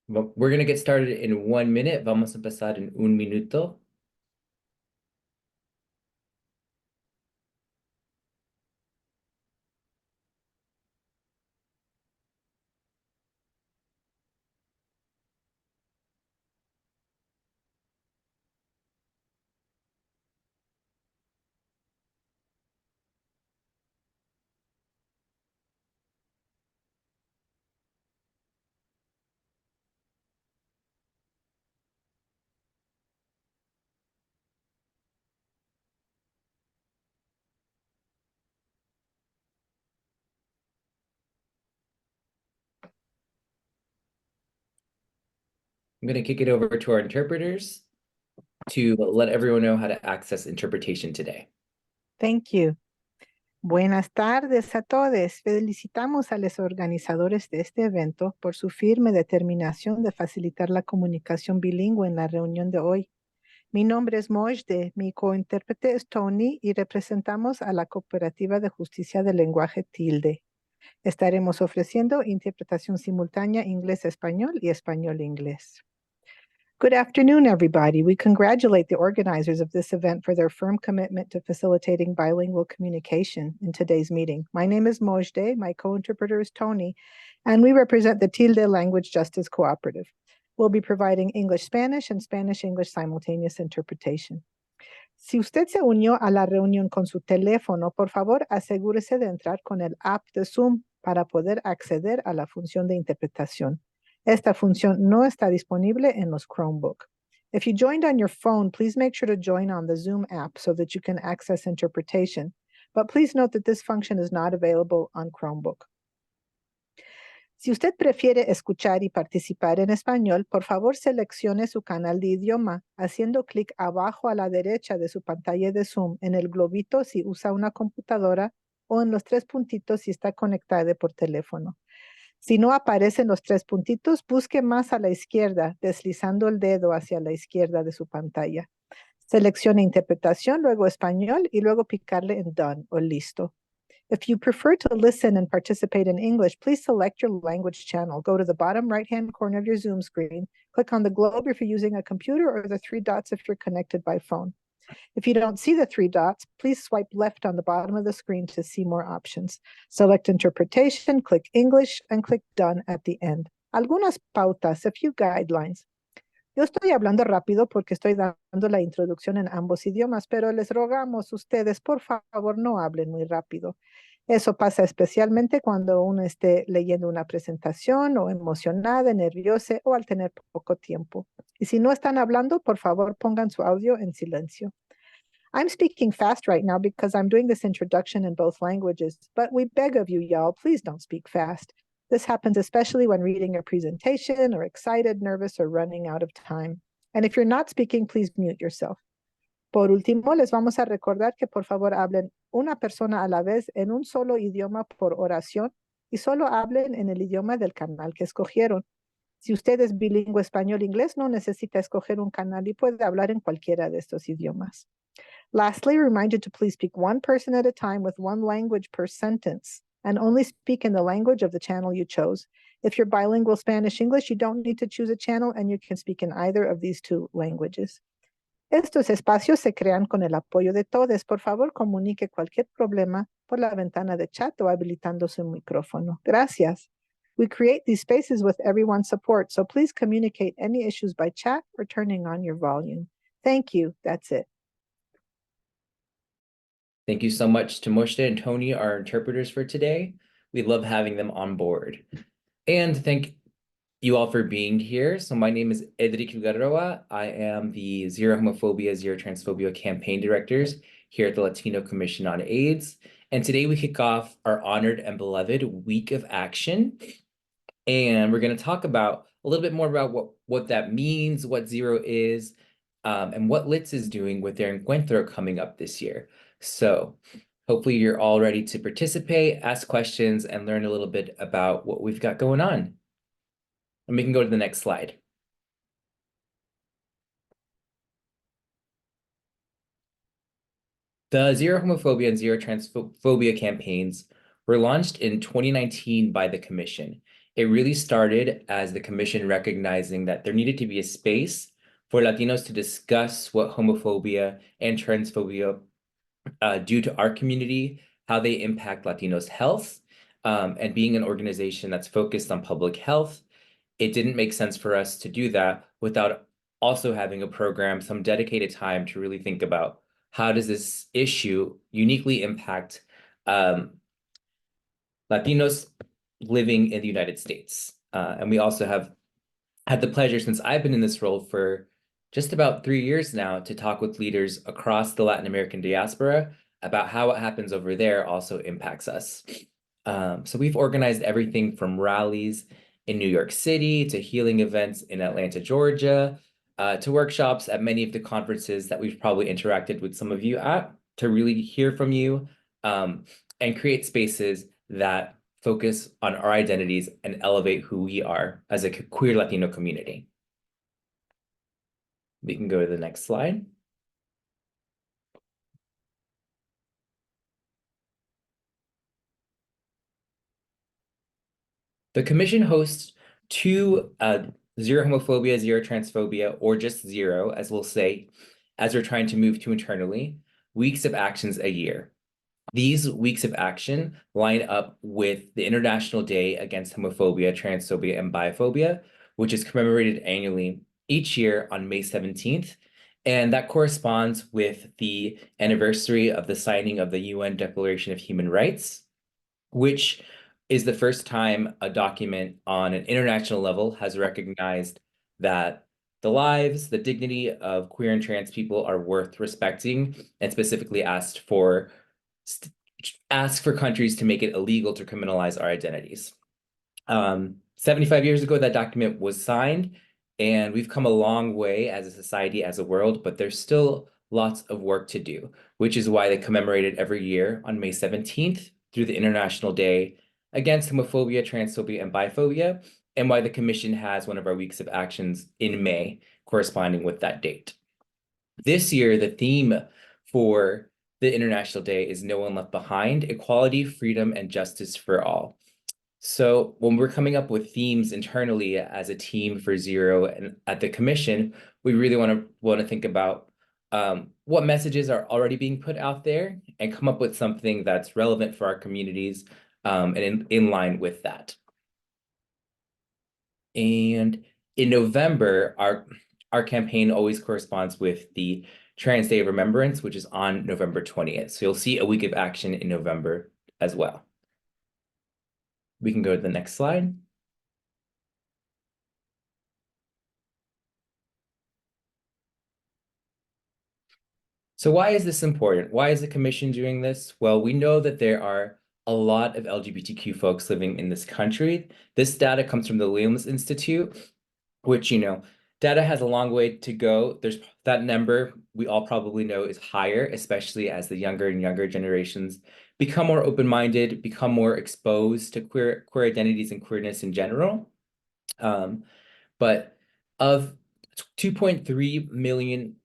We're going to get started in 1 minute. Vamos a empezar en 1 minuto. I'm going to kick it over to our interpreters to let everyone know how to access interpretation today. Thank you. Buenas tardes a todos. Felicitamos a los organizadores de este evento por su firme determinación de facilitar la comunicación bilingüe en la reunión de hoy. Mi nombre es Mojde, mi cointérprete es Tony y representamos a la Cooperativa de Justicia del Lenguaje Tilde. Estaremos ofreciendo interpretación simultánea inglés-español y español-inglés. Good afternoon, everybody. We congratulate the organizers of this event for their firm commitment to facilitating bilingual communication in today's meeting. My name is Mojde, my co-interpreter is Tony, and we represent the Tilde Language Justice Cooperative. We'll be providing English-Spanish and Spanish-English simultaneous interpretation. Si usted se unió a la reunión con su teléfono, por favor, asegúrese de entrar con el app de Zoom para poder acceder a la función de interpretación. Esta función no está disponible en los Chromebook. If you joined on your phone, please make sure to join on the Zoom app so that you can access interpretation. But please note that this function is not available on Chromebook. Si usted prefiere escuchar y participar en español, por favor seleccione su canal de idioma haciendo clic abajo a la derecha de su pantalla de Zoom en el globito si usa una computadora o en los 3 puntitos si está conectado por teléfono. Si no aparecen los 3 puntitos, busque más a la izquierda, deslizando el dedo hacia la izquierda de su pantalla. Seleccione interpretación, luego español y luego picarle en Done o listo. If you prefer to listen and participate in English, please select your language channel. Go to the bottom right-hand corner of your Zoom screen, click on the globe if you're using a computer or the 3 dots if you're connected by phone. If you don't see the 3 dots, please swipe left on the bottom of the screen to see more options. Select interpretation, click English, and click Done at the end. Algunas pautas, a few guidelines. Yo estoy hablando rápido porque estoy dando la introducción en ambos idiomas, pero les rogamos ustedes, por favor, no hablen muy rápido. Eso pasa especialmente cuando uno esté leyendo una presentación o emocionada, nerviosa o al tener poco tiempo. Y si no están hablando, por favor, pongan su audio en silencio. I'm speaking fast right now because I'm doing this introduction in both languages, but we beg of you, y'all, please don't speak fast. This happens especially when reading a presentation or excited, nervous, or running out of time. And if you're not speaking, please mute yourself. Por último, les vamos a recordar que por favor hablen una persona a la vez en un solo idioma por oración y solo hablen en el idioma del canal que escogieron. Si usted es bilingüe español-inglés, no necesita escoger un canal y puede hablar en cualquiera de estos idiomas. Lastly, remind you to please speak one person at a time with one language per sentence and only speak in the language of the channel you chose. If you're bilingual Spanish-English, you don't need to choose a channel and you can speak in either of these 2 languages. Estos espacios se crean con el apoyo de todos. Por favor, comunique cualquier problema por la ventana de chat o habilitando su micrófono. Gracias. We create these spaces with everyone's support, so please communicate any issues by chat or turning on your volume. Thank you. That's it. Thank you so much to Mojde and Tony, our interpreters for today. We love having them on board. And thank you all for being here. So my name is Edric Figueroa. I am the Zero Homophobia, Zero Transphobia campaign directors here at the Latino Commission on AIDS. And today we kick off our honored and beloved Week of Action. And we're going to talk about a little bit more about what that means, what Zero is, and what LITS is doing with their Encuentro coming up this year. So hopefully you're all ready to participate, ask questions, and learn a little bit about what we've got going on. And we can go to the next slide. The Zero Homophobia and Zero Transphobia campaigns were launched in 2019 by the Commission, It really started as the commission recognizing that there needed to be a space for Latinos to discuss what homophobia and transphobia do to our community, how they impact Latinos' health, and being an organization that's focused on public health, it didn't make sense for us to do that without also having a program, some dedicated time to really think about how does this issue uniquely impact Latinos living in the United States. And we also have had the pleasure, since I've been in this role for just about 3 years now, to talk with leaders across the Latin American diaspora about how what happens over there also impacts us. So we've organized everything from rallies in New York City to healing events in Atlanta, Georgia, to workshops at many of the conferences that we've probably interacted with some of you at, to really hear from you and create spaces that focus on our identities and elevate who we are as a queer Latino community. We can go to the next slide. The commission hosts two zero homophobia, zero transphobia, or just zero, as we'll say, as we're trying to move to internally, weeks of actions a year. These weeks of action line up with the International Day Against Homophobia, Transphobia, and Biphobia, which is commemorated annually each year on May 17th. And that corresponds with the anniversary of the signing of the UN Declaration of Human Rights, which is the first time a document on an international level has recognized that the lives, the dignity of queer and trans people are worth respecting, and specifically ask for countries to make it illegal to criminalize our identities. 75 years ago, that document was signed, and we've come a long way as a society, as a world, but there's still lots of work to do, which is why they commemorate it every year on May 17th through the International Day Against Homophobia, Transphobia, and Biphobia, and why the Commission has one of our weeks of actions in May corresponding with that date. This year, the theme for the International Day is No One Left Behind, Equality, Freedom, and Justice for All. So when we're coming up with themes internally as a team for Zero and at the Commission, we really want to think about what messages are already being put out there and come up with something that's relevant for our communities and in line with that. And in November, our campaign always corresponds with the Trans Day of Remembrance, which is on November 20th. So you'll see a week of action in November as well. We can go to the next slide. So why is this important? Why is the Commission doing this? Well, we know that there are a lot of LGBTQ folks living in this country. This data comes from the Williams Institute, which, data has a long way to go. There's that number we all probably know is higher, especially as the younger and younger generations become more open-minded, become more exposed to queer identities and queerness in general. But of 2.3 million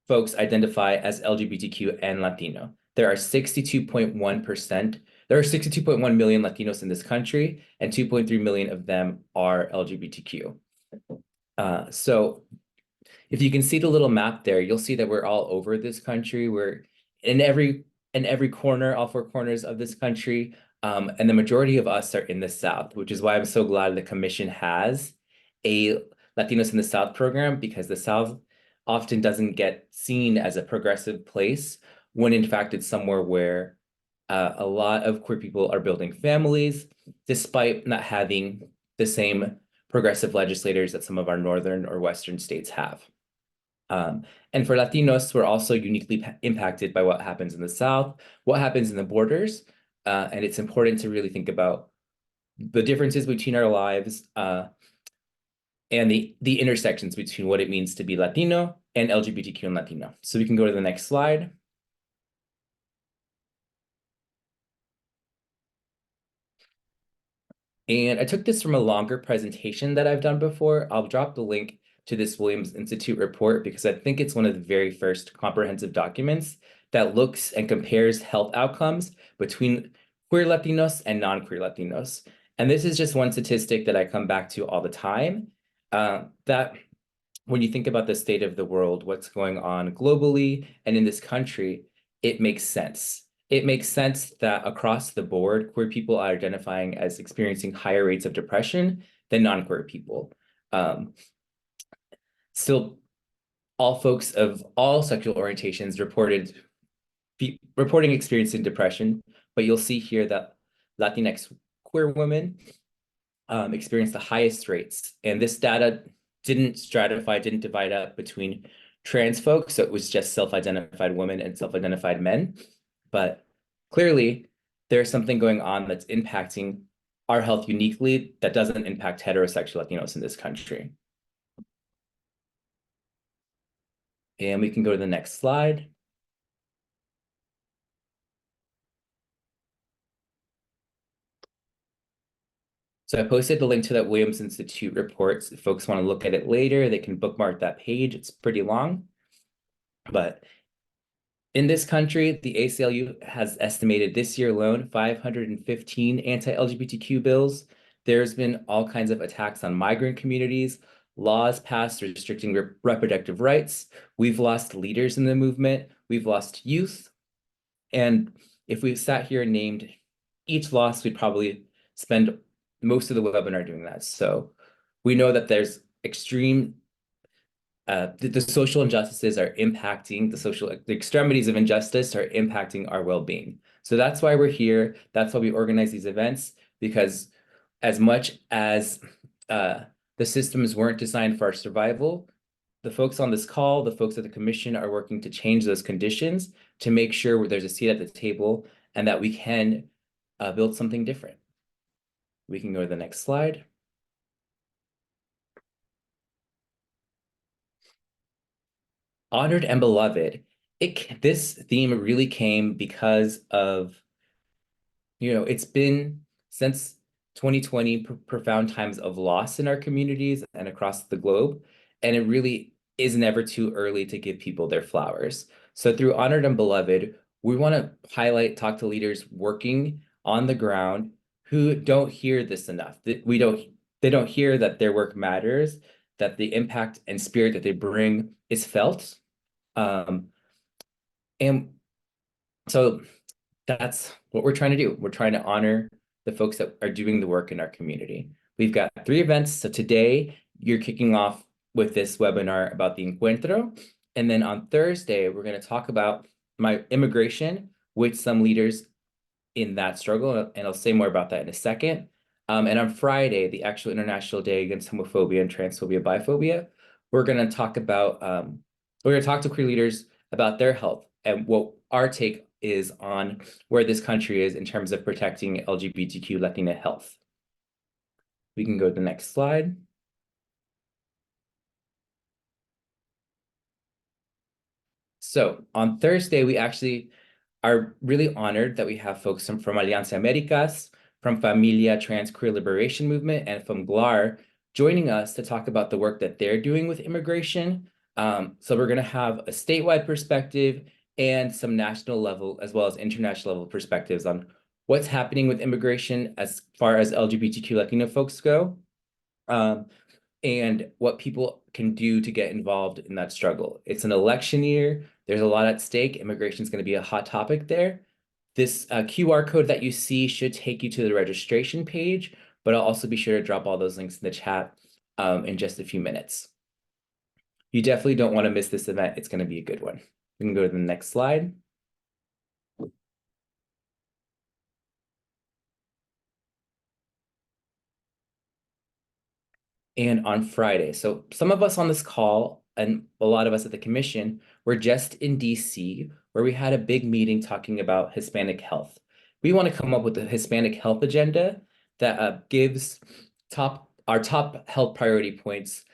folks identify as LGBTQ and Latino, there are 62.1 million Latinos in this country, and 2.3 million of them are LGBTQ. So if you can see the little map there, you'll see that we're all over this country. We're in every corner, all four corners of this country. And the majority of us are in the South, which is why I'm so glad the Commission has a Latinos in the South program, because the South often doesn't get seen as a progressive place when in fact it's somewhere where a lot of queer people are building families, despite not having the same progressive legislators that some of our northern or western states have. And for Latinos, we're also uniquely impacted by what happens in the South, what happens in the borders, and it's important to really think about the differences between our lives and the intersections between what it means to be Latino and LGBTQ and Latino. So we can go to the next slide. And I took this from a longer presentation that I've done before. I'll drop the link to this Williams Institute report because I think it's one of the very first comprehensive documents that looks and compares health outcomes between queer Latinos and non-queer Latinos. And this is just one statistic that I come back to all the time, that when you think about the state of the world, what's going on globally and in this country, it makes sense. It makes sense that across the board, queer people are identifying as experiencing higher rates of depression than non-queer people. Still, all folks of all sexual orientations reporting experiencing depression, but you'll see here that Latinx queer women experienced the highest rates. And this data didn't divide up between trans folks, so it was just self-identified women and self-identified men. But clearly, there's something going on that's impacting our health uniquely that doesn't impact heterosexual Latinos in this country. And we can go to the next slide. So I posted the link to that Williams Institute report. If folks want to look at it later, they can bookmark that page. It's pretty long. But in this country, the ACLU has estimated this year alone 515 anti-LGBTQ bills. There's been all kinds of attacks on migrant communities, laws passed restricting reproductive rights. We've lost leaders in the movement. We've lost youth. And if we sat here and named each loss, we'd probably spend most of the webinar doing that. So we know that there's extreme the social injustices are impacting the extremities of injustice are impacting our well-being. So that's why we're here. That's why we organize these events, because as much as the systems weren't designed for our survival, the folks on this call, the folks at the commission are working to change those conditions to make sure there's a seat at the table and that we can build something different. We can go to the next slide. Honored and beloved. This theme really came because of, it's been since 2020 profound times of loss in our communities and across the globe. And it really is never too early to give people their flowers. So through Honored and Beloved, we want to talk to leaders working on the ground who don't hear this enough. They don't hear that their work matters, that the impact and spirit that they bring is felt. And so that's what we're trying to do. We're trying to honor the folks that are doing the work in our community. We've got 3 events. So today you're kicking off with this webinar about the Encuentro. And then on Thursday, we're going to talk about my immigration with some leaders in that struggle. And I'll say more about that in a second. And on Friday, the actual International Day Against Homophobia and Transphobia, Biphobia, we're going to talk to queer leaders about their health and what our take is on where this country is in terms of protecting LGBTQ Latina health. We can go to the next slide. So on Thursday, we actually are really honored that we have folks from Alianza Americas, from Familia Trans Queer Liberation Movement, and from GLAR joining us to talk about the work that they're doing with immigration. So we're going to have a statewide perspective and some national level as well as international level perspectives on what's happening with immigration as far as LGBTQ Latino folks go, and what people can do to get involved in that struggle. It's an election year. There's a lot at stake. Immigration is going to be a hot topic there. This QR code that you see should take you to the registration page, but I'll also be sure to drop all those links in the chat in just a few minutes. You definitely don't want to miss this event. It's going to be a good one. We can go to the next slide. And on Friday, so some of us on this call and a lot of us at the commission were just in DC, where we had a big meeting talking about Hispanic health. We want to come up with a Hispanic health agenda that gives our top health priority points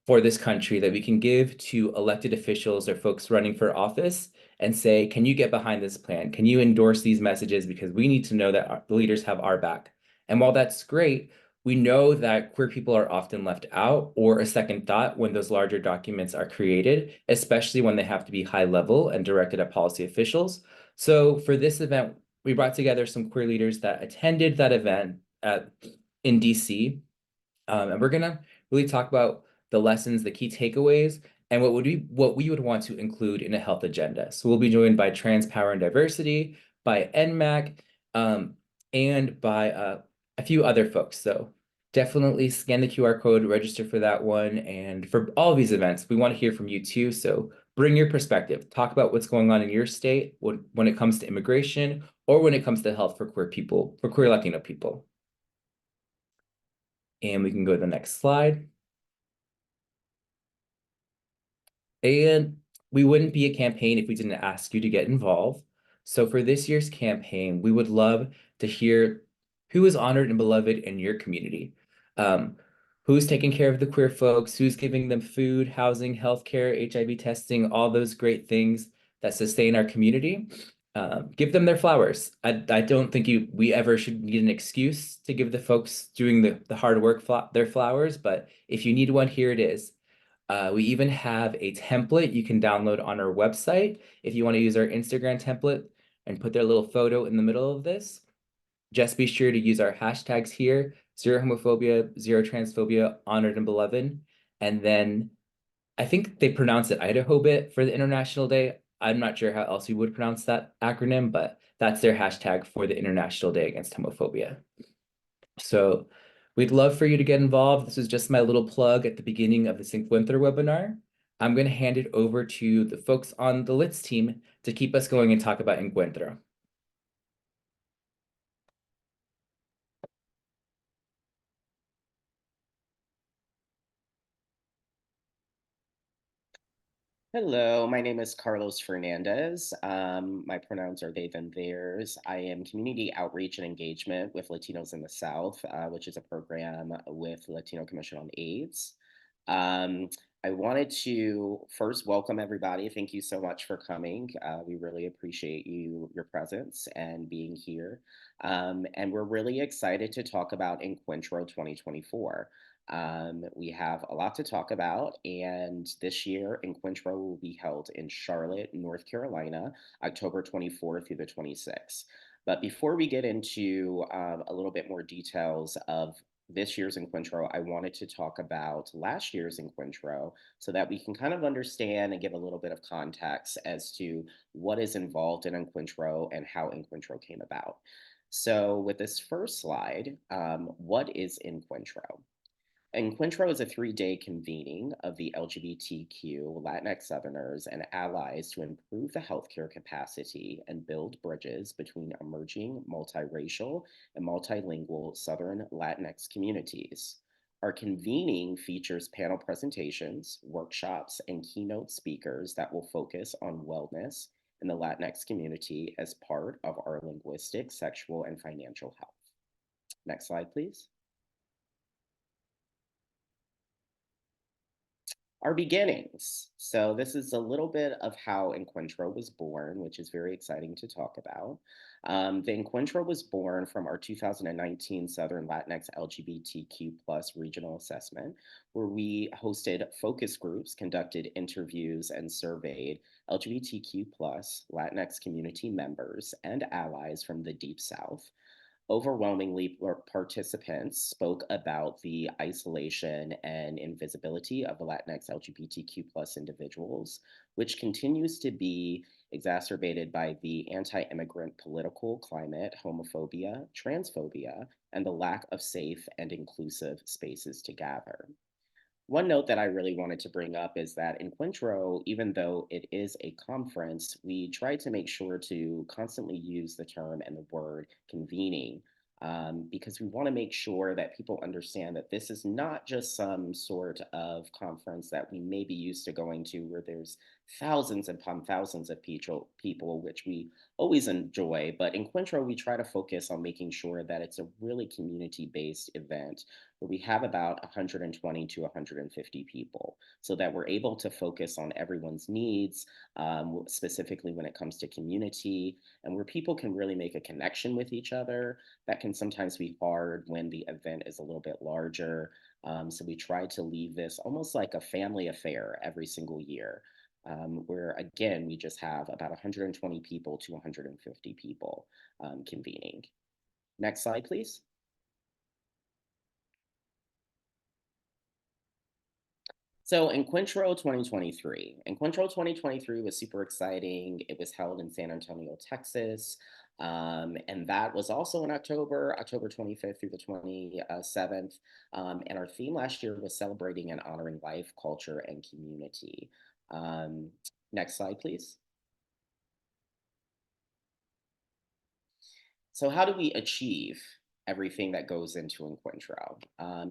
for this country that we can give to elected officials or folks running for office and say, can you get behind this plan? Can you endorse these messages? Because we need to know that the leaders have our back. And while that's great, we know that queer people are often left out or a second thought when those larger documents are created, especially when they have to be high level and directed at policy officials. So for this event, we brought together some queer leaders that attended that event in DC. And we're gonna really talk about the lessons, the key takeaways, and what we would want to include in a health agenda. So we'll be joined by Trans Power and Diversity, by NMAC, and by a few other folks. So definitely scan the QR code, register for that one. And for all of these events, we want to hear from you too. So bring your perspective. Talk about what's going on in your state when it comes to immigration or when it comes to health for queer people, for queer Latino people. And we can go to the next slide. And we wouldn't be a campaign if we didn't ask you to get involved. So for this year's campaign, we would love to hear who is honored and beloved in your community. Who's taking care of the queer folks, who's giving them food, housing, healthcare, HIV testing, all those great things that sustain our community. Give them their flowers. I don't think we ever should need an excuse to give the folks doing the hard work their flowers, but if you need one, here it is. We even have a template you can download on our website if you want to use our Instagram template and put their little photo in the middle of this. Just be sure to use our hashtags here, zero homophobia, zero transphobia, honored and beloved. And then I think they pronounce it Idahobit for the International Day. I'm not sure how else you would pronounce that acronym, but that's their hashtag for the International Day Against Homophobia. So we'd love for you to get involved. This is just my little plug at the beginning of this Encuentro webinar. I'm going to hand it over to the folks on the LITS team to keep us going and talk about Encuentro. Hello, my name is Carlos Fernandez. My pronouns are they, them, theirs. I am Community Outreach and Engagement with Latinos in the South, which is a program with Latino Commission on AIDS. I wanted to first welcome everybody. Thank you so much for coming. We really appreciate your presence and being here. And we're really excited to talk about Encuentro 2024. We have a lot to talk about, and this year Encuentro will be held in Charlotte, North Carolina, October 24th through the 26th. But before we get into a little bit more details of this year's Encuentro, I wanted to talk about last year's Encuentro so that we can kind of understand and give a little bit of context as to what is involved in Encuentro and how Encuentro came about. So with this first slide, what is Encuentro? Encuentro is a 3-day convening of the LGBTQ Latinx Southerners and allies to improve the healthcare capacity and build bridges between emerging multiracial and multilingual Southern Latinx communities. Our convening features panel presentations, workshops, and keynote speakers that will focus on wellness in the Latinx community as part of our linguistic, sexual, and financial health. Next slide, please. Our beginnings. So this is a little bit of how Encuentro was born, which is very exciting to talk about. The Encuentro was born from our 2019 Southern Latinx LGBTQ plus regional assessment, where we hosted focus groups, conducted interviews, and surveyed LGBTQ plus Latinx community members and allies from the Deep South. Overwhelmingly, participants spoke about the isolation and invisibility of the Latinx LGBTQ plus individuals, which continues to be exacerbated by the anti-immigrant political climate, homophobia, transphobia, and the lack of safe and inclusive spaces to gather. One note that I really wanted to bring up is that Encuentro, even though it is a conference, we try to make sure to constantly use the term and the word convening because we want to make sure that people understand that this is not just some sort of conference that we may be used to going to where there's thousands upon thousands of people, which we always enjoy. But in Encuentro, we try to focus on making sure that it's a really community-based event where we have about 120 to 150 people so that we're able to focus on everyone's needs, specifically when it comes to community, and where people can really make a connection with each other. That can sometimes be hard when the event is a little bit larger. So we try to leave this almost like a family affair every single year. Where again, we just have about 120 people to 150 people convening. Next slide, please. So Encuentro 2023. Encuentro 2023 was super exciting. It was held in San Antonio, Texas. And that was also in October, October 25th through the 27th. And our theme last year was celebrating and honoring life, culture, and community. Um, Next slide, please. So, how do we achieve everything that goes into Encuentro?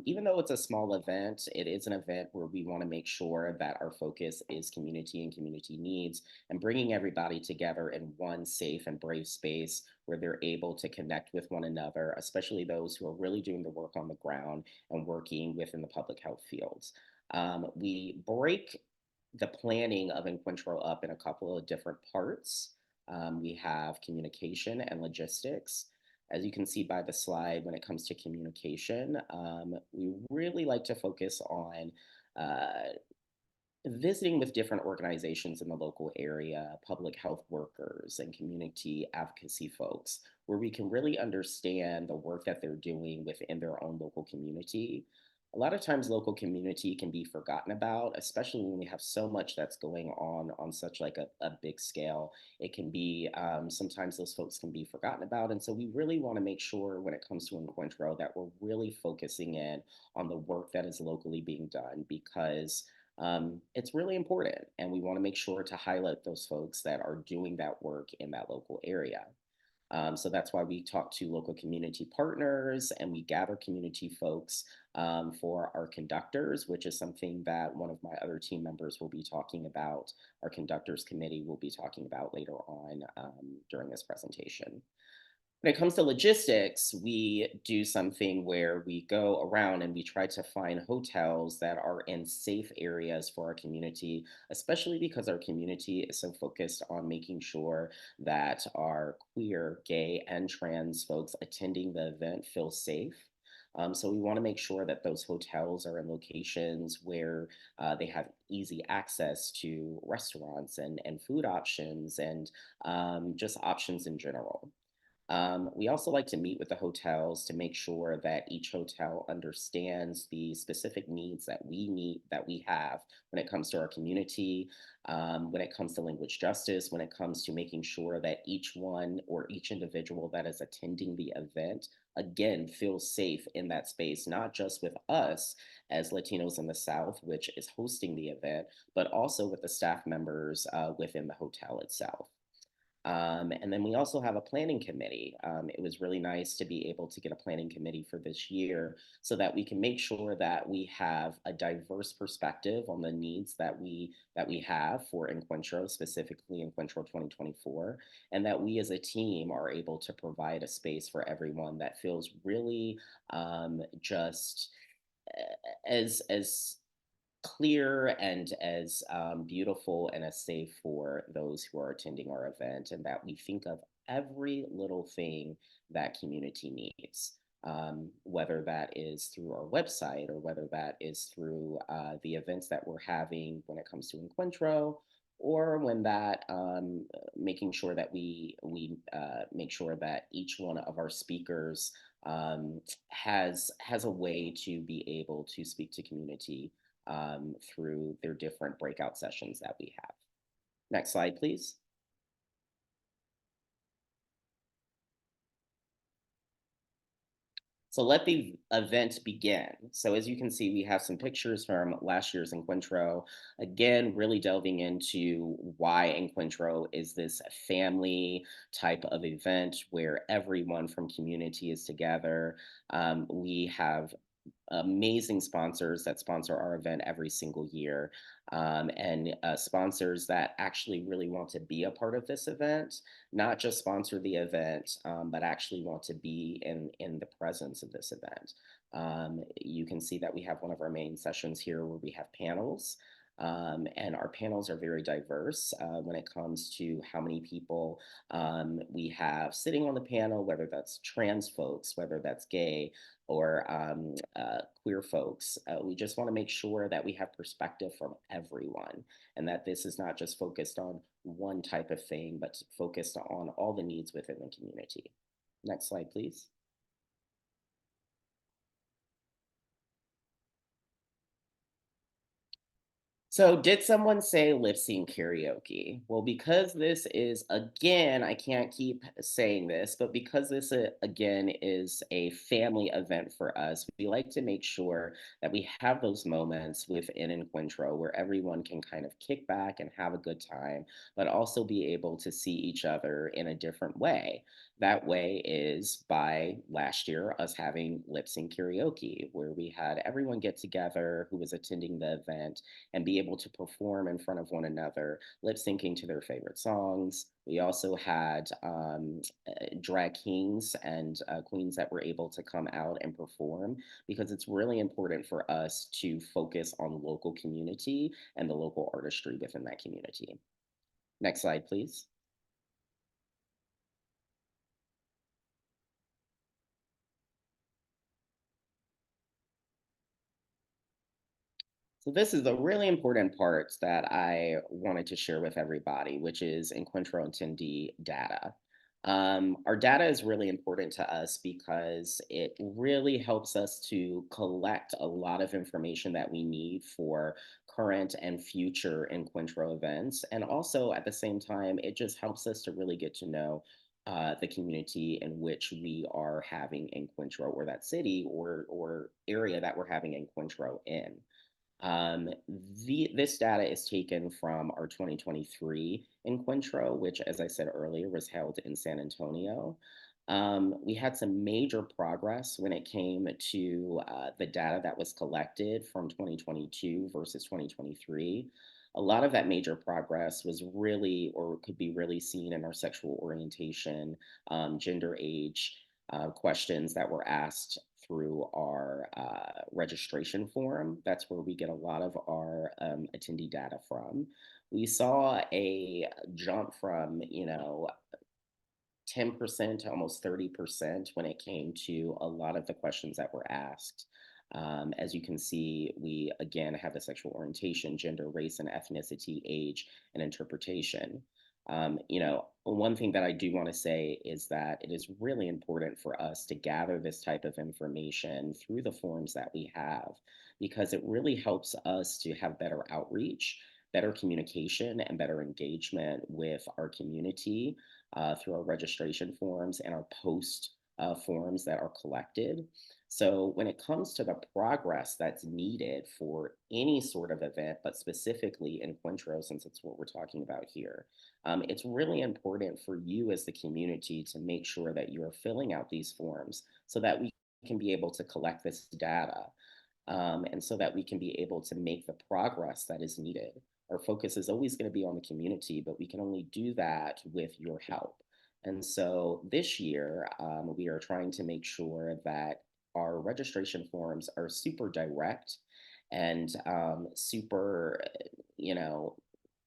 Even though it's a small event, it is an event where we want to make sure that our focus is community and community needs and bringing everybody together in one safe and brave space where they're able to connect with one another, especially those who are really doing the work on the ground and working within the public health fields. We break the planning of Encuentro up in a couple of different parts. We have communication and logistics. As you can see by the slide, when it comes to communication, we really like to focus on uh, visiting with different organizations in the local area, public health workers, and community advocacy folks, where we can really understand the work that they're doing within their own local community. A lot of times local community can be forgotten about, especially when we have so much that's going on such like a big scale. It can be sometimes those folks can be forgotten about. And so we really want to make sure when it comes to Encuentro that we're really focusing in on the work that is locally being done because it's really important. And we want to make sure to highlight those folks that are doing that work in that local area. So that's why we talk to local community partners and we gather community folks for our conductors, which is something that one of my other team members will be talking about. Our conductors committee will be talking about later on during this presentation. When it comes to logistics, we do something where we go around and we try to find hotels that are in safe areas for our community, especially because our community is so focused on making sure that our queer, gay, and trans folks attending the event feel safe. So we want to make sure that those hotels are in locations where they have easy access to restaurants and food options and just options in general. We also like to meet with the hotels to make sure that each hotel understands the specific needs that we need, that we have when it comes to our community, when it comes to language justice, when it comes to making sure that each one or each individual that is attending the event, again, feels safe in that space, not just with us as Latinos in the South, which is hosting the event, but also with the staff members within the hotel itself. And then we also have a planning committee. It was really nice to be able to get a planning committee for this year so that we can make sure that we have a diverse perspective on the needs that we have for Encuentro, specifically Encuentro 2024, and that we as a team are able to provide a space for everyone that feels really just as clear and as beautiful and as safe for those who are attending our event, and that we think of every little thing that community needs. Whether that is through our website or whether that is through the events that we're having when it comes to Encuentro, or when that making sure that we make sure that each one of our speakers has a way to be able to speak to community through their different breakout sessions that we have. Next slide, please. So let the event begin. So as you can see, we have some pictures from last year's Encuentro. Again, really delving into why Encuentro is this family type of event where everyone from community is together. We have amazing sponsors that sponsor our event every single year, and sponsors that actually really want to be a part of this event, not just sponsor the event, but actually want to be in the presence of this event. You can see that we have one of our main sessions here where we have panels. And our panels are very diverse when it comes to how many people we have sitting on the panel, whether that's trans folks, whether that's gay, or queer folks. We just want to make sure that we have perspective from everyone and that this is not just focused on one type of thing, but focused on all the needs within the community. Next slide, please. So, did someone say lip sync karaoke? Well, because this is, again, I can't keep saying this, but because this, again, is a family event for us, we like to make sure that we have those moments within Encuentro where everyone can kind of kick back and have a good time, but also be able to see each other in a different way. That way is by last year us having lip sync karaoke, where we had everyone get together who was attending the event and be able to perform in front of one another, lip syncing to their favorite songs. We also had drag kings and queens that were able to come out and perform because it's really important for us to focus on local community and the local artistry within that community. Next slide, please. So this is a really important part that I wanted to share with everybody, which is Encuentro attendee data. Our data is really important to us because it really helps us to collect a lot of information that we need for current and future Encuentro events. And also at the same time, it just helps us to really get to know the community in which we are having Encuentro, or that city or area that we're having Encuentro in. Um, this data is taken from our 2023 Encuentro, which, as I said earlier, was held in San Antonio. We had some major progress when it came to the data that was collected from 2022 versus 2023. A lot of that major progress was really, or could be really seen in our sexual orientation, gender, age, questions that were asked through our registration form. That's where we get a lot of our attendee data from. We saw a jump from, 10% to almost 30% when it came to a lot of the questions that were asked. As you can see, we again have the sexual orientation, gender, race, and ethnicity, age, and interpretation. One thing that I do want to say is that it is really important for us to gather this type of information through the forms that we have, because it really helps us to have better outreach, better communication, and better engagement with our community through our registration forms and our post forms that are collected. So when it comes to the progress that's needed for any sort of event, but specifically in Encuentro, since it's what we're talking about here, it's really important for you as the community to make sure that you're filling out these forms so that we can be able to collect this data, and so that we can be able to make the progress that is needed. Our focus is always going to be on the community, but we can only do that with your help. And so this year, we are trying to make sure that our registration forms are super direct and super, you know,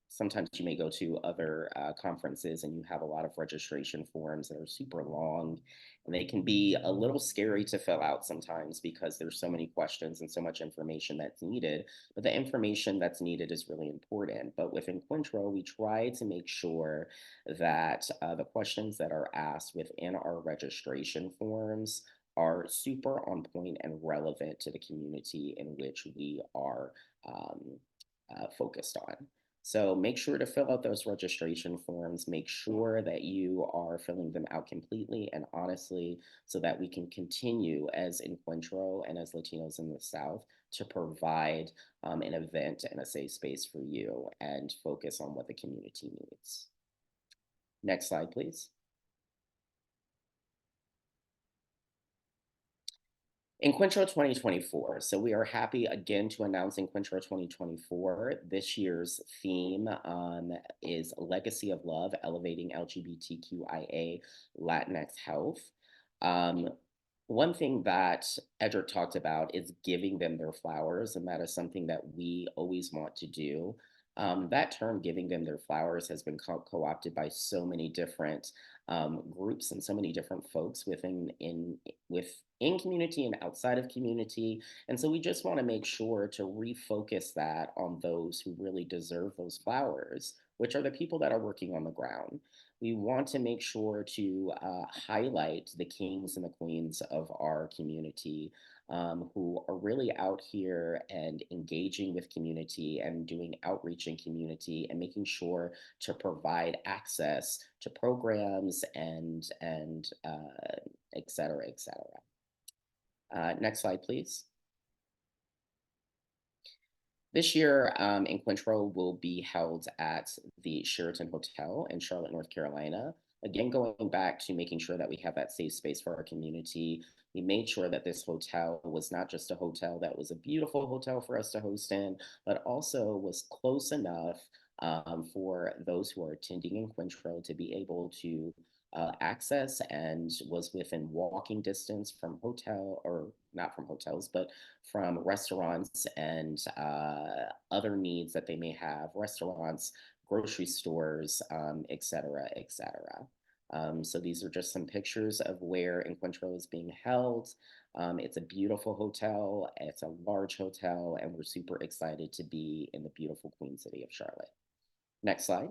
sometimes you may go to other conferences and you have a lot of registration forms that are super long, and they can be a little scary to fill out sometimes because there's so many questions and so much information that's needed. But the information that's needed is really important. But with Encuentro, we try to make sure that the questions that are asked within our registration forms are super on point and relevant to the community in which we are um, focused on. So make sure to fill out those registration forms. Make sure that you are filling them out completely and honestly so that we can continue as Encuentro and as Latinos in the South to provide an event and a safe space for you and focus on what the community needs. Next slide, please. Encuentro 2024. So we are happy again to announce Encuentro 2024. This year's theme is Legacy of Love, Elevating LGBTQIA Latinx Health. Um, One thing that Edric talked about is giving them their flowers, and that is something that we always want to do. That term, giving them their flowers, has been co-opted by so many different groups and so many different folks within community and outside of community. And so we just want to make sure to refocus that on those who really deserve those flowers, which are the people that are working on the ground. We want to make sure to highlight the kings and the queens of our community who are really out here and engaging with community and doing outreach in community and making sure to provide access to programs and et cetera, et cetera. Next slide, please. This year, Encuentro will be held at the Sheraton Hotel in Charlotte, North Carolina. Again, going back to making sure that we have that safe space for our community, we made sure that this hotel was not just a hotel that was a beautiful hotel for us to host in, but also was close enough for those who are attending Encuentro to be able to access and was within walking distance from hotel or not from hotels, but from restaurants and other needs that they may have, restaurants, grocery stores, et cetera, et cetera. So these are just some pictures of where Encuentro is being held. It's a beautiful hotel, it's a large hotel, and we're super excited to be in the beautiful Queen City of Charlotte. Next slide.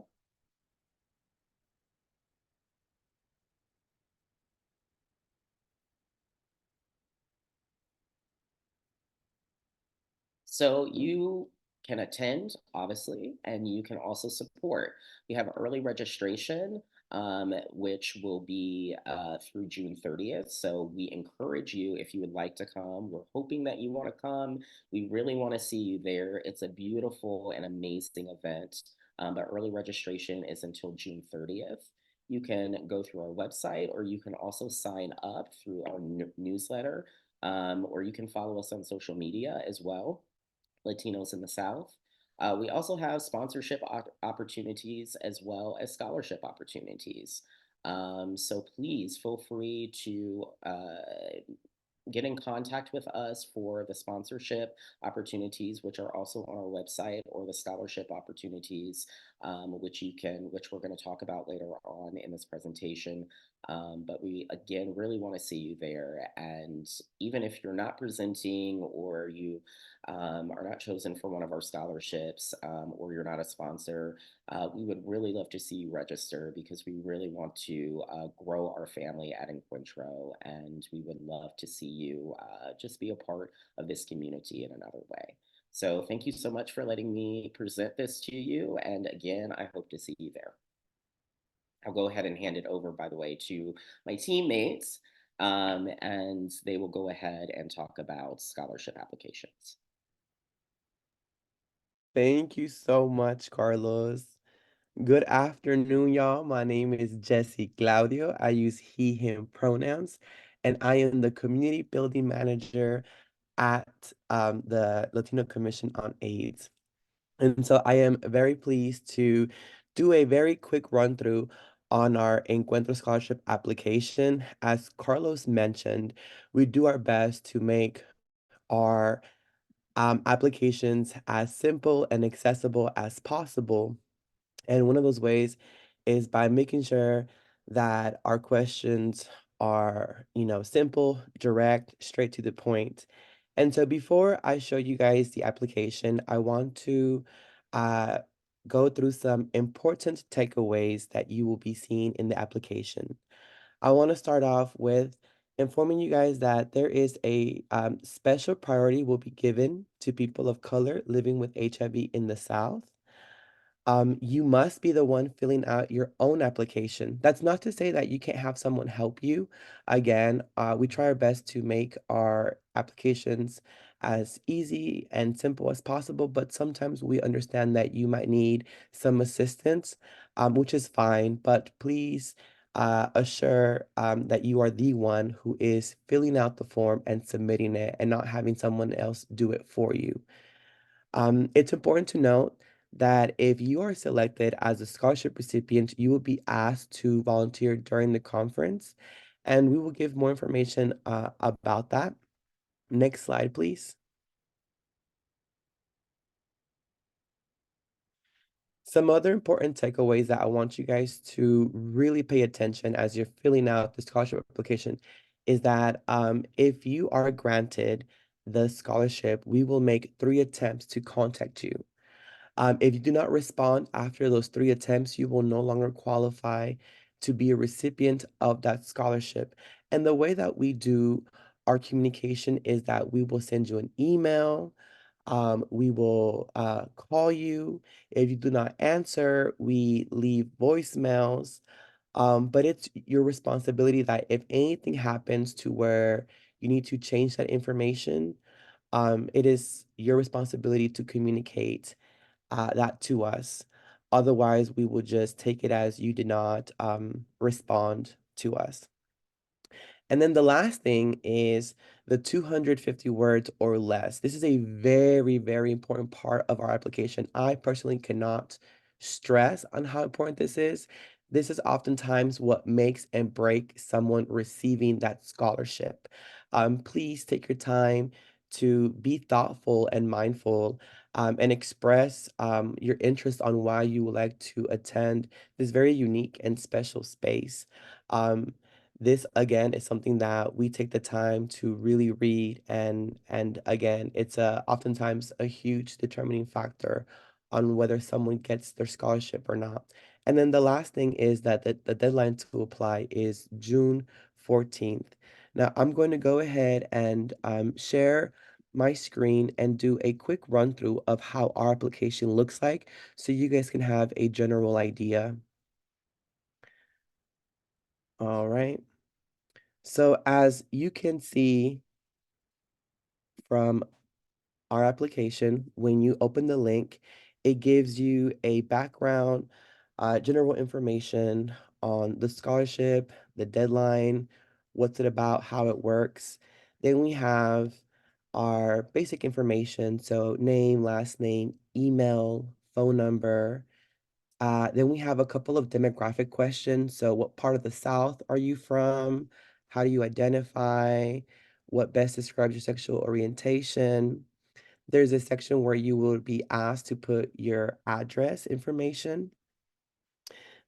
So you can attend, obviously, and you can also support. We have early registration, which will be through June 30th. So we encourage you if you would like to come. We're hoping that you want to come. We really want to see you there. It's a beautiful and amazing event. But early registration is until June 30th. You can go through our website or you can also sign up through our newsletter, or you can follow us on social media as well. Latinos in the South. We also have sponsorship opportunities as well as scholarship opportunities. So please feel free to get in contact with us for the sponsorship opportunities, which are also on our website, or the scholarship opportunities, which we're going to talk about later on in this presentation. But we again really want to see you there. And even if you're not presenting or you are not chosen for one of our scholarships, or you're not a sponsor, we would really love to see you register because we really want to grow our family at Encuentro, and we would love to see you just be a part of this community in another way. So thank you so much for letting me present this to you, and again, I hope to see you there. I'll go ahead and hand it over, by the way, to my teammates, and they will go ahead and talk about scholarship applications. Thank you so much, Carlos. Good afternoon, y'all. My name is Jesse Claudio. I use he, him pronouns, and I am the Community Building Manager at the Latino Commission on AIDS. And so I am very pleased to do a very quick run through on our Encuentro Scholarship application. As Carlos mentioned, we do our best to make our applications as simple and accessible as possible. And one of those ways is by making sure that our questions are, simple, direct, straight to the point. And so before I show you guys the application, I want to uh, go through some important takeaways that you will be seeing in the application. I want to start off with informing you guys that there is a special priority will be given to people of color living with HIV in the South. You must be the one filling out your own application. That's not to say that you can't have someone help you. Again, we try our best to make our applications as easy and simple as possible, but sometimes we understand that you might need some assistance, which is fine, but please assure that you are the one who is filling out the form and submitting it and not having someone else do it for you. It's important to note that if you are selected as a scholarship recipient, you will be asked to volunteer during the conference, and we will give more information about that. Next slide, please. Some other important takeaways that I want you guys to really pay attention as you're filling out the scholarship application is that if you are granted the scholarship, we will make 3 attempts to contact you. If you do not respond after those 3 attempts, you will no longer qualify to be a recipient of that scholarship. And the way that we do our communication is that we will send you an email. We will call you. If you do not answer, we leave voicemails. But it's your responsibility that if anything happens to where you need to change that information, it is your responsibility to communicate that to us. Otherwise, we will just take it as you did not respond to us. And then the last thing is the 250 words or less. This is a very, very important part of our application. I personally cannot stress on how important this is. This is oftentimes what makes and break someone receiving that scholarship. Please take your time to be thoughtful and mindful and express your interest on why you would like to attend this very unique and special space. This again is something that we take the time to really read, and again, it's oftentimes a huge determining factor on whether someone gets their scholarship or not. And then the last thing is that the deadline to apply is June 14th. Now, I'm going to go ahead and share my screen and do a quick run through of how our application looks like so you guys can have a general idea. All right. So as you can see from our application, when you open the link, it gives you a background, general information on the scholarship, the deadline, what's it about, how it works. Then we have our basic information, so name, last name, email, phone number. Then we have a couple of demographic questions. So what part of the South are you from? How do you identify? What best describes your sexual orientation? There's a section where you will be asked to put your address information.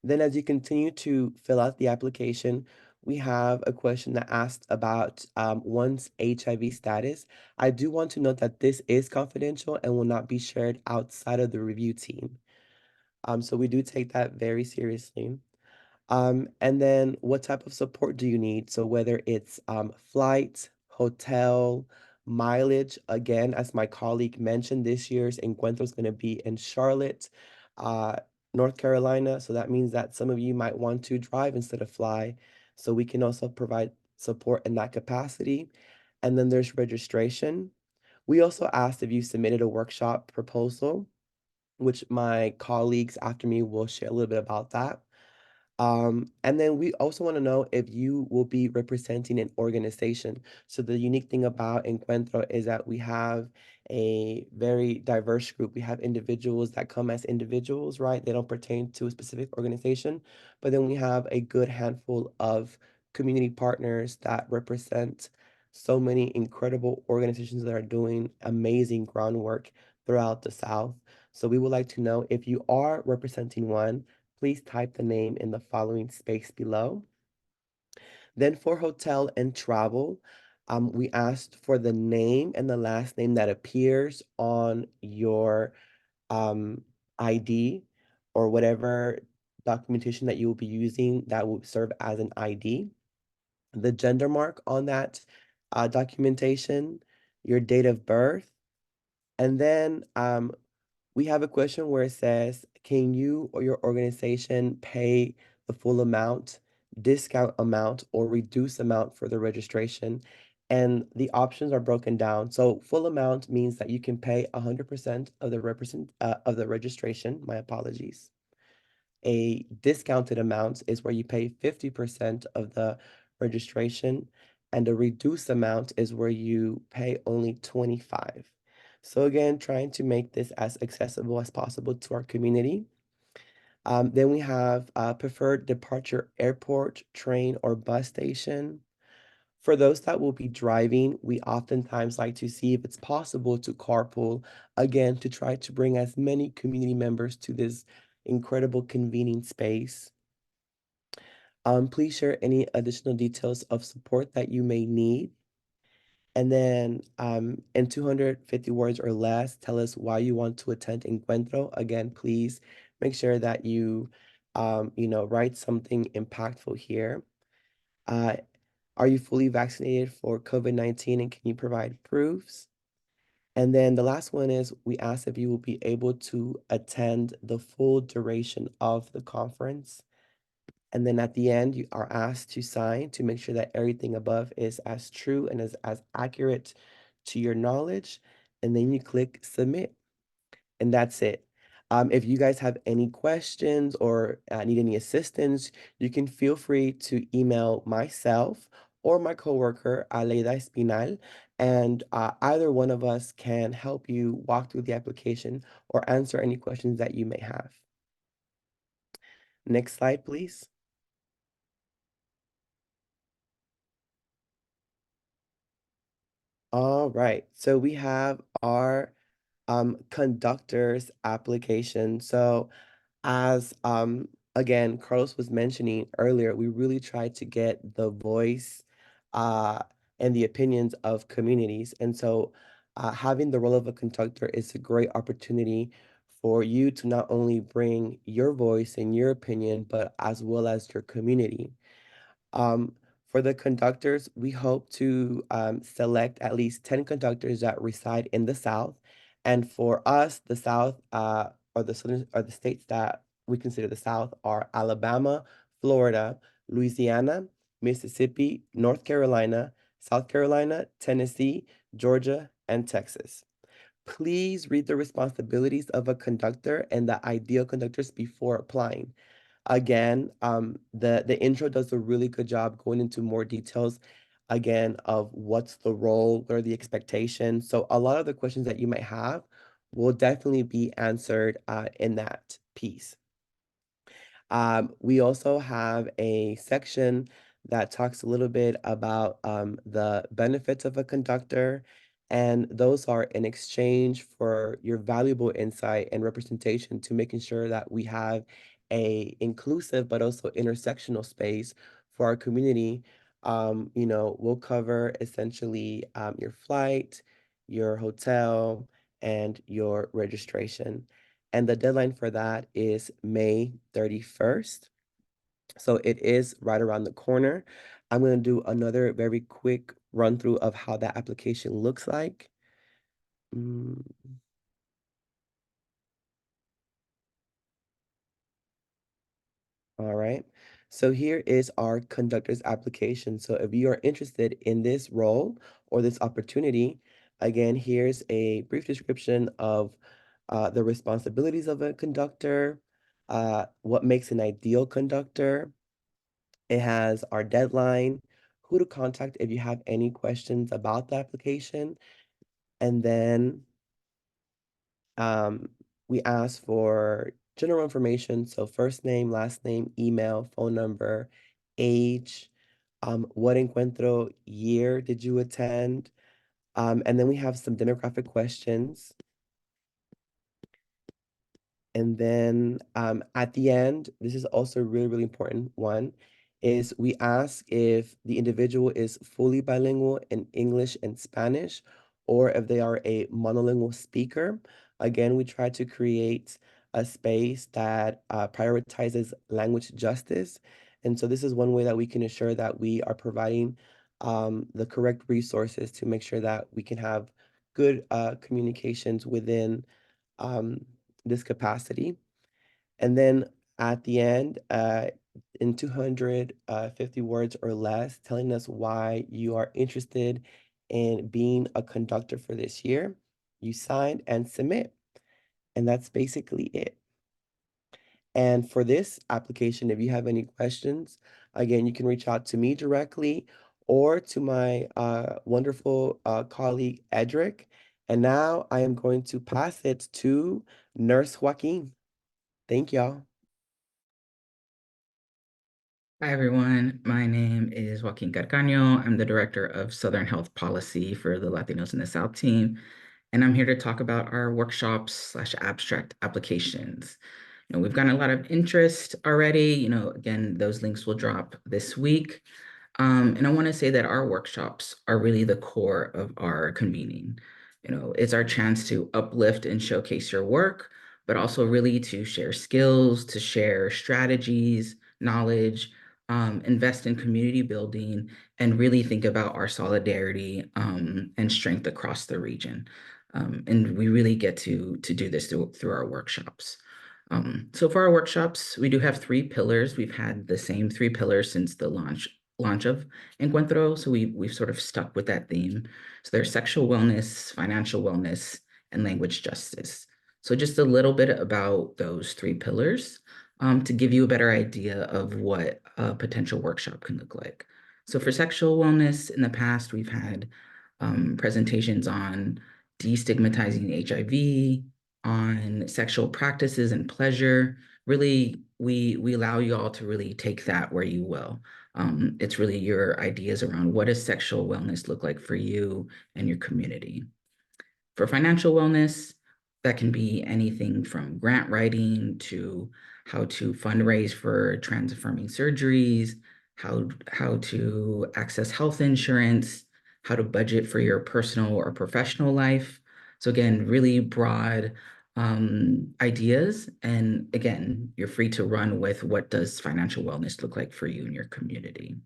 Then as you continue to fill out the application, we have a question that asks about one's HIV status. I do want to note that this is confidential and will not be shared outside of the review team. So we do take that very seriously. And then what type of support do you need? So whether it's flight, hotel, mileage, again, as my colleague mentioned, this year's Encuentro is going to be in Charlotte, uh, North Carolina. So that means that some of you might want to drive instead of fly. So we can also provide support in that capacity. And then there's registration. We also asked if you submitted a workshop proposal, which my colleagues after me will share a little bit about that. And then we also want to know if you will be representing an organization. So the unique thing about Encuentro is that we have a very diverse group. We have individuals that come as individuals, right? They don't pertain to a specific organization, but then we have a good handful of community partners that represent so many incredible organizations that are doing amazing groundwork throughout the South. So we would like to know if you are representing one, please type the name in the following space below. Then for hotel and travel, we asked for the name and the last name that appears on your ID or whatever documentation that you will be using that will serve as an ID. The gender mark on that documentation, your date of birth, and then we have a question where it says, can you or your organization pay the full amount, discount amount, or reduce amount for the registration? And the options are broken down. So full amount means that you can pay 100% of the registration. My apologies. A discounted amount is where you pay 50% of the registration, and a reduced amount is where you pay only 25. So again, trying to make this as accessible as possible to our community. Then we have preferred departure airport, train, or bus station. For those that will be driving, we oftentimes like to see if it's possible to carpool, again, to try to bring as many community members to this incredible convening space. Please share any additional details of support that you may need. And then in 250 words or less, tell us why you want to attend Encuentro. Again, please make sure that you, write something impactful here. Are you fully vaccinated for COVID-19 and can you provide proofs? And then the last one is we ask if you will be able to attend the full duration of the conference. And then at the end, you are asked to sign to make sure that everything above is as true and as accurate to your knowledge. And then you click submit, and that's it. If you guys have any questions or need any assistance, you can feel free to email myself or my coworker, Aleida Espinal, and either one of us can help you walk through the application or answer any questions that you may have. Next slide, please. All right, so we have our conductor's application. So as again, Carlos was mentioning earlier, we really try to get the voice uh, and the opinions of communities. And so having the role of a conductor is a great opportunity for you to not only bring your voice and your opinion, but as well as your community. Um, for the conductors, we hope to select at least 10 conductors that reside in the South. And for us, the South or the southern or the states that we consider the South are Alabama, Florida, Louisiana, Mississippi, North Carolina, South Carolina, Tennessee, Georgia, and Texas. Please read the responsibilities of a conductor and the ideal conductors before applying. Again, the intro does a really good job going into more details, again, of what's the role, what are the expectations. So a lot of the questions that you might have will definitely be answered in that piece. We also have a section that talks a little bit about the benefits of a conductor, and those are in exchange for your valuable insight and representation to making sure that we have a inclusive but also intersectional space for our community. We'll cover essentially your flight, your hotel, and your registration. And the deadline for that is May 31st. So it is right around the corner. I'm going to do another very quick run through of how that application looks like. Mm, all right. So here is our conductor's application. So if you are interested in this role or this opportunity, again, here's a brief description of the responsibilities of a conductor, what makes an ideal conductor. It has our deadline, who to contact if you have any questions about the application, and then um, we ask for general information, so first name, last name, email, phone number, age, what Encuentro year did you attend, and then we have some demographic questions. And then at the end, this is also a really, really important one, is we ask if the individual is fully bilingual in English and Spanish, or if they are a monolingual speaker. Again, we try to create a space that prioritizes language justice. And so this is one way that we can ensure that we are providing the correct resources to make sure that we can have good communications within um, this capacity. And then at the end, in 250 words or less, telling us why you are interested in being a conductor for this year, you sign and submit. And that's basically it. And for this application, if you have any questions, again, you can reach out to me directly or to my wonderful colleague, Edric. And now I am going to pass it to Nurse Joaquin. Thank y'all. Hi, everyone. My name is Joaquin Carcaño. I'm the Director of Southern Health Policy for the Latinos in the South team, and I'm here to talk about our workshops/abstract applications. We've gotten a lot of interest already. Again, those links will drop this week. And I want to say that our workshops are really the core of our convening. It's our chance to uplift and showcase your work, but also really to share skills, to share strategies, knowledge, invest in community building, and really think about our solidarity and strength across the region. And we really get to do this through our workshops. So for our workshops, we do have 3 pillars. We've had the same 3 pillars since the launch of Encuentro. So we've sort of stuck with that theme. So there's sexual wellness, financial wellness, and language justice. So just a little bit about those 3 pillars to give you a better idea of what a potential workshop can look like. So for sexual wellness, in the past, we've had presentations on destigmatizing HIV, on sexual practices and pleasure. Really, we allow you all to really take that where you will. It's really your ideas around what does sexual wellness look like for you and your community. For financial wellness, that can be anything from grant writing to how to fundraise for trans-affirming surgeries, how to access health insurance, how to budget for your personal or professional life. So again, really broad ideas. And again, you're free to run with what does financial wellness look like for you and your community.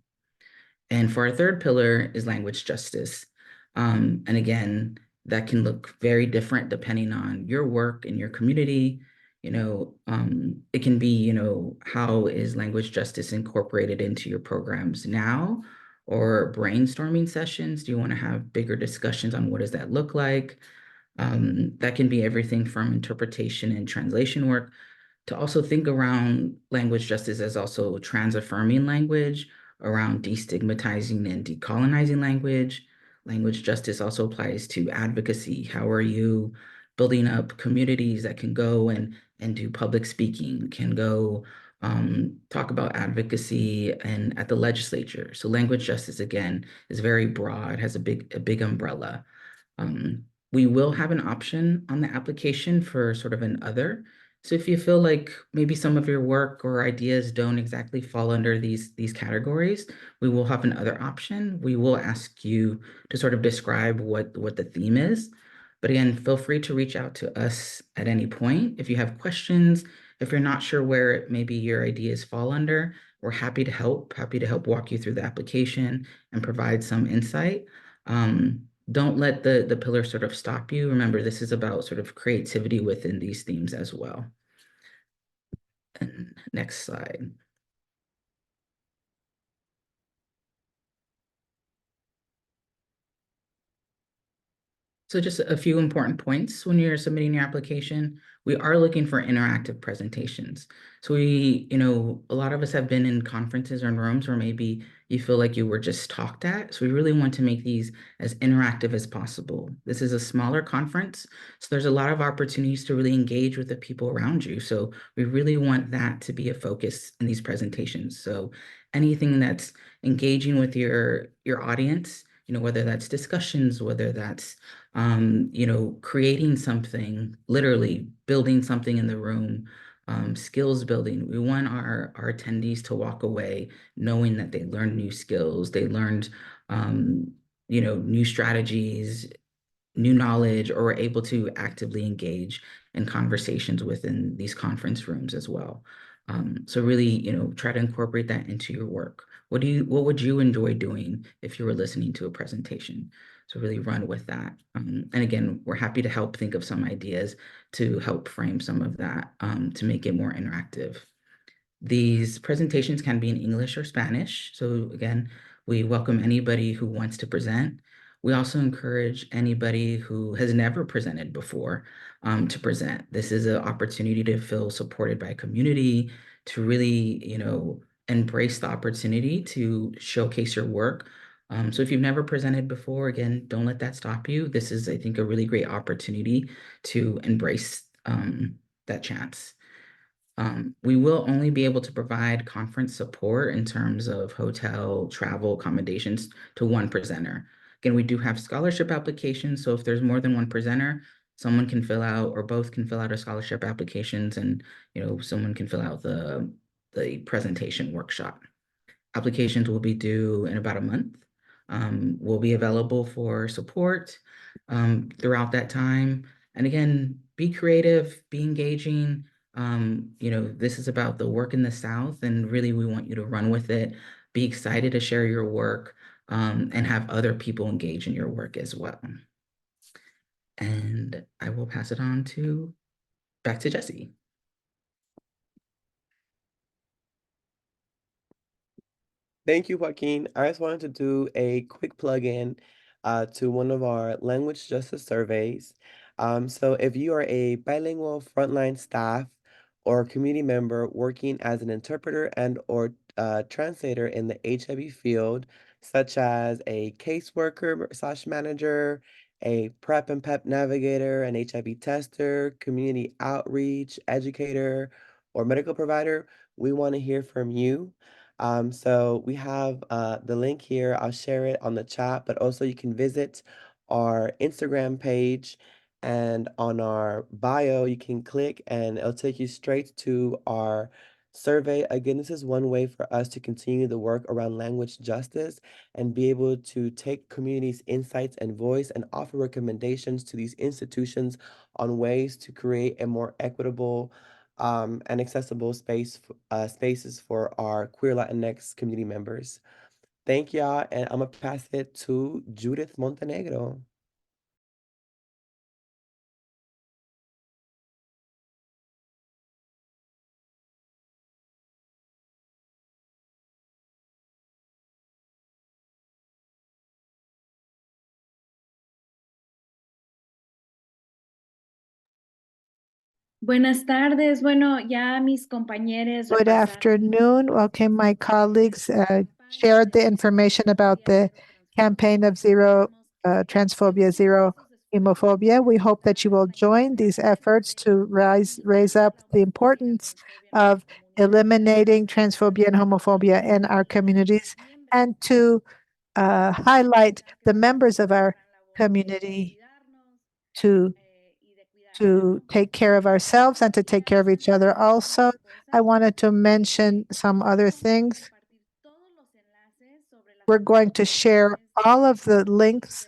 And for our third pillar is language justice. And again, that can look very different depending on your work and your community. It can be, how is language justice incorporated into your programs now, or brainstorming sessions? Do you want to have bigger discussions on what does that look like? That can be everything from interpretation and translation work to also think around language justice as also trans-affirming language, around destigmatizing and decolonizing language. Language justice also applies to advocacy. How are you building up communities that can go and do public speaking, can go talk about advocacy and at the legislature. So language justice, again, is very broad, has a big umbrella. We will have an option on the application for sort of an other. So if you feel like maybe some of your work or ideas don't exactly fall under these categories, we will have an other option. We will ask you to sort of describe what the theme is. But again, feel free to reach out to us at any point. If you have questions, if you're not sure where maybe your ideas fall under, we're happy to help walk you through the application and provide some insight. Don't let the pillar sort of stop you. Remember, this is about sort of creativity within these themes as well. And next slide. So just a few important points when you're submitting your application. We are looking for interactive presentations. So a lot of us have been in conferences or in rooms where maybe you feel like you were just talked at. So we really want to make these as interactive as possible. This is a smaller conference, so there's a lot of opportunities to really engage with the people around you. So we really want that to be a focus in these presentations. So anything that's engaging with your audience, whether that's discussions, whether that's creating something, literally building something in the room, skills building. We want our attendees to walk away knowing that they learned new skills, they learned, new strategies, new knowledge, or were able to actively engage in conversations within these conference rooms as well. So really, try to incorporate that into your work. What would you enjoy doing if you were listening to a presentation? So really run with that. And again, we're happy to help think of some ideas to help frame some of that to make it more interactive. These presentations can be in English or Spanish. So again, we welcome anybody who wants to present. We also encourage anybody who has never presented before to present. This is an opportunity to feel supported by a community, to really, embrace the opportunity to showcase your work. So if you've never presented before, again, don't let that stop you. This is, I think, a really great opportunity to embrace that chance. We will only be able to provide conference support in terms of hotel, travel, accommodations to one presenter. Again, we do have scholarship applications, so if there's more than one presenter, someone can fill out, or both can fill out a scholarship applications, and someone can fill out the presentation workshop. Applications will be due in about a month. We'll be available for support throughout that time. And again, be creative, be engaging. This is about the work in the South, and really we want you to run with it. Be excited to share your work, and have other people engage in your work as well. And I will pass it on back to Jesse. Thank you, Joaquin. I just wanted to do a quick plug-in to one of our language justice surveys. So if you are a bilingual frontline staff or community member working as an interpreter and or translator in the HIV field, such as a caseworker slash manager, a PrEP and PEP navigator, an HIV tester, community outreach educator, or medical provider, we want to hear from you. So we have the link here. I'll share it on the chat, but also you can visit our Instagram page, and on our bio, you can click and it'll take you straight to our survey. Again, this is one way for us to continue the work around language justice and be able to take communities' insights and voice and offer recommendations to these institutions on ways to create a more equitable and accessible spaces for our queer Latinx community members. Thank y'all, and I'm gonna pass it to Judith Montenegro. Buenas tardes. Bueno, ya mis compañeros Good repasaron afternoon. Okay, my colleagues shared the information about the campaign of zero transphobia, zero homophobia. We hope that you will join these efforts to raise up the importance of eliminating transphobia and homophobia in our communities, and to highlight the members of our community to take care of ourselves and to take care of each other. Also, I wanted to mention some other things. We're going to share all of the links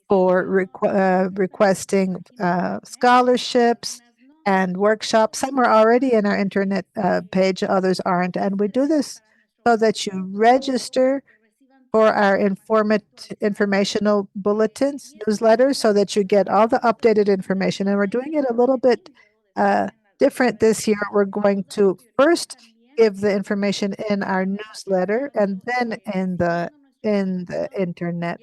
for requesting scholarships and workshops. Some are already in our internet page, others aren't. And we do this so that you register for our informational bulletins, newsletters, so that you get all the updated information. And we're doing it a little bit different this year. We're going to first give the information in our newsletter and then in the internet.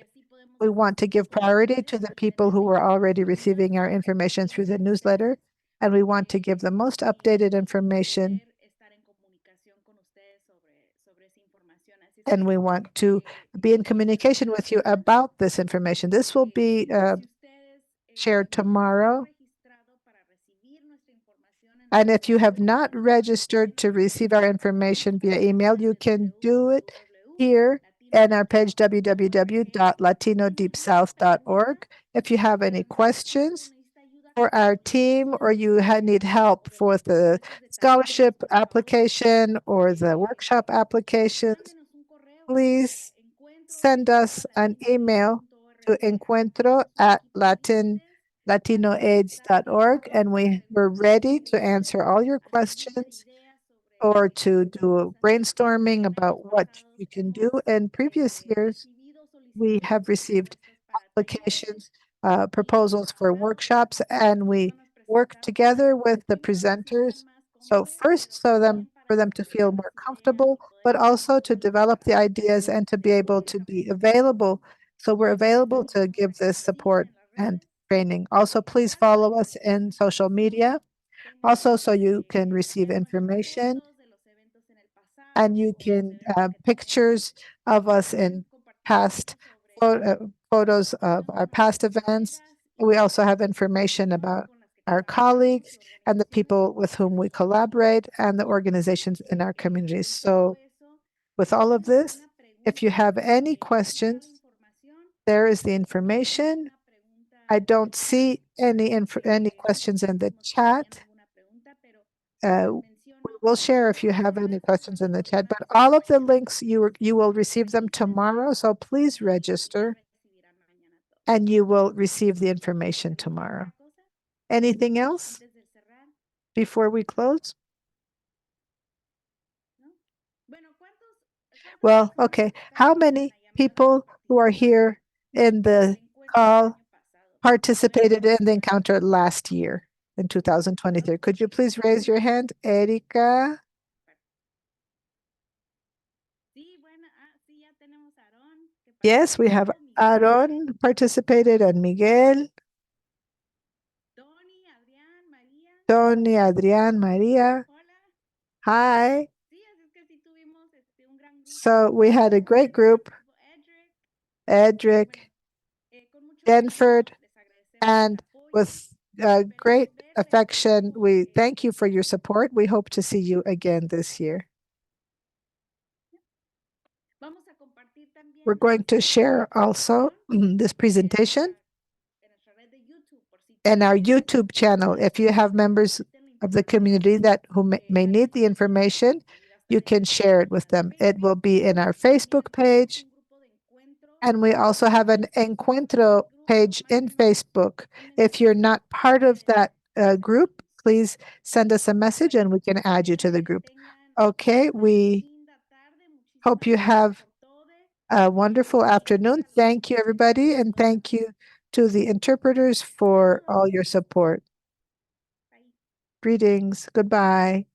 We want to give priority to the people who are already receiving our information through the newsletter, and we want to give the most updated information, and we want to be in communication with you about this information. This will be shared tomorrow. And if you have not registered to receive our information via email, you can do it here at our page www.latinodeepsouth.org. If you have any questions for our team, or you need help for the scholarship application or the workshop applications, please send us an email to encuentro@latinoaids.org, and we're ready to answer all your questions or to do a brainstorming about what you can do. In previous years, we have received applications, proposals for workshops, and we work together with the presenters. So first, for them to feel more comfortable, but also to develop the ideas and to be able to be available. So we're available to give this support and training. Also, please follow us in social media, also so you can receive information, and you can pictures of us in past photos of our past events. We also have information about our colleagues and the people with whom we collaborate and the organizations in our communities. So with all of this, if you have any questions, there is the information. I don't see any questions in the chat. We will share if you have any questions in the chat, but all of the links, you will receive them tomorrow. So please register and you will receive the information tomorrow. Anything else? before we close? ¿No? Bueno, ¿cuántas Well, personas okay. están How en many la llamada people para who are participar here in en the el encuentro del call año pasado? participated in the Buenas encounter last year in 2023? Could you please raise your hand, Erika? Sí, bueno, sí, ya tenemos a Aarón. Que Yes, we have participó, Miguel, Aaron participated and Miguel, Tony, Adrián, María. Tony, Adrián, Maria. Hola. Hi. Sí, así es que sí tuvimos un gran grupo. So we had a great group, Edric, Edric, con mucho Denford, cariño, les agradecemos el and apoyo. with great affection, we thank you for your support. We hope to see you again this year. Vamos a compartir también We're going to share also this presentation en nuestra red de YouTube, por si and our tienen YouTube channel. If you have members of the community that who may need the information, you can share it with them. It will be in our Facebook page. And we also have an Encuentro page in Facebook. If you're not part of that group, please send us a message and we can add you to the group. Okay, we hope you have a wonderful afternoon. Thank you, everybody, and thank you to the interpreters for all your support. Greetings. Goodbye.